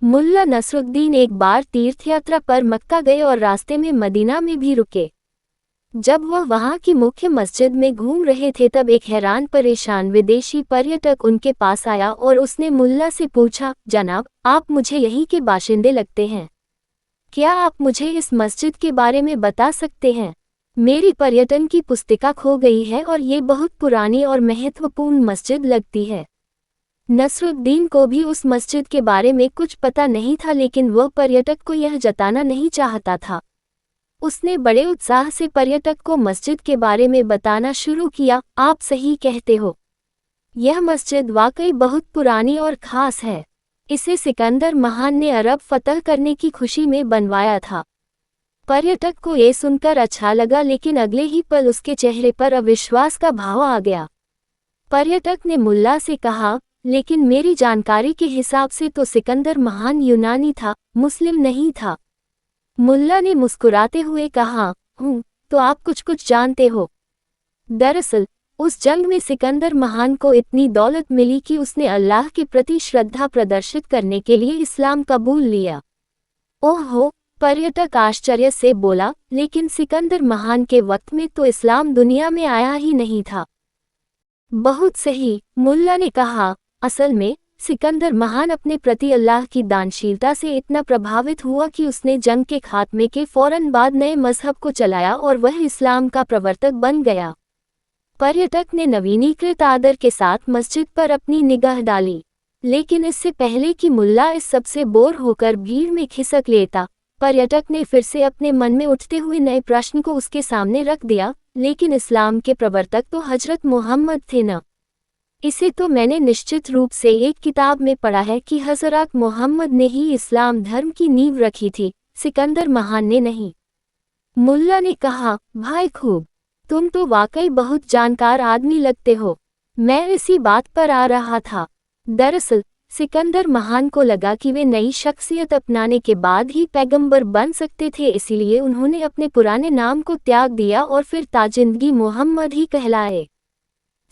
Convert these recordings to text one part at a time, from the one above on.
मुल्ला नसरुद्दीन एक बार तीर्थयात्रा पर मक्का गए और रास्ते में मदीना में भी रुके। जब वह वहां की मुख्य मस्जिद में घूम रहे थे तब एक हैरान परेशान विदेशी पर्यटक उनके पास आया और उसने मुल्ला से पूछा, जनाब, आप मुझे यहीं के बाशिंदे लगते हैं। क्या आप मुझे इस मस्जिद के बारे में बता सकते हैं? मेरी पर्यटन की पुस्तिका खो गई है और ये बहुत पुरानी और महत्वपूर्ण मस्जिद लगती है। नसरुद्दीन को भी उस मस्जिद के बारे में कुछ पता नहीं था, लेकिन वह पर्यटक को यह जताना नहीं चाहता था। उसने बड़े उत्साह से पर्यटक को मस्जिद के बारे में बताना शुरू किया। आप सही कहते हो, यह मस्जिद वाकई बहुत पुरानी और खास है। इसे सिकंदर महान ने अरब फतह करने की खुशी में बनवाया था। पर्यटक को ये सुनकर अच्छा लगा, लेकिन अगले ही पल उसके चेहरे पर अविश्वास का भाव आ गया। पर्यटक ने मुल्ला से कहा, लेकिन मेरी जानकारी के हिसाब से तो सिकंदर महान यूनानी था, मुस्लिम नहीं था। मुल्ला ने मुस्कुराते हुए कहा, तो आप कुछ जानते हो। दरअसल उस जंग में सिकंदर महान को इतनी दौलत मिली कि उसने अल्लाह के प्रति श्रद्धा प्रदर्शित करने के लिए इस्लाम कबूल लिया। ओहो, पर्यटक आश्चर्य से बोला, लेकिन सिकंदर महान के वक्त में तो इस्लाम दुनिया में आया ही नहीं था। बहुत सही, मुल्ला ने कहा, असल में सिकंदर महान अपने प्रति अल्लाह की दानशीलता से इतना प्रभावित हुआ कि उसने जंग के खात्मे के फौरन बाद नए मजहब को चलाया और वह इस्लाम का प्रवर्तक बन गया। पर्यटक ने नवीनीकृत आदर के साथ मस्जिद पर अपनी निगाह डाली, लेकिन इससे पहले कि मुल्ला इस सबसे बोर होकर भीड़ में खिसक लेता, पर्यटक ने फिर से अपने मन में उठते हुए नए प्रश्न को उसके सामने रख दिया, लेकिन इस्लाम के प्रवर्तक तो हजरत मोहम्मद थे न? इसे तो मैंने निश्चित रूप से एक किताब में पढ़ा है कि हजरत मोहम्मद ने ही इस्लाम धर्म की नींव रखी थी, सिकंदर महान ने नहीं। मुल्ला ने कहा, भाई खूब, तुम तो वाकई बहुत जानकार आदमी लगते हो। मैं इसी बात पर आ रहा था। दरअसल सिकंदर महान को लगा कि वे नई शख्सियत अपनाने के बाद ही पैगंबर बन सकते थे, इसीलिए उन्होंने अपने पुराने नाम को त्याग दिया और फिर ताजिंदगी मोहम्मद ही कहलाए।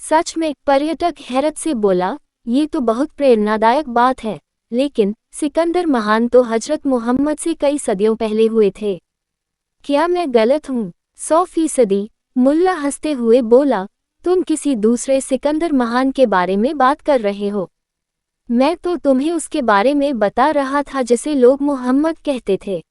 सच में, पर्यटक हैरत से बोला, ये तो बहुत प्रेरणादायक बात है, लेकिन सिकंदर महान तो हजरत मोहम्मद से कई सदियों पहले हुए थे। क्या मैं गलत हूँ? 100%, मुल्ला हंसते हुए बोला, तुम किसी दूसरे सिकंदर महान के बारे में बात कर रहे हो। मैं तो तुम्हें उसके बारे में बता रहा था जिसे लोग मोहम्मद कहते थे।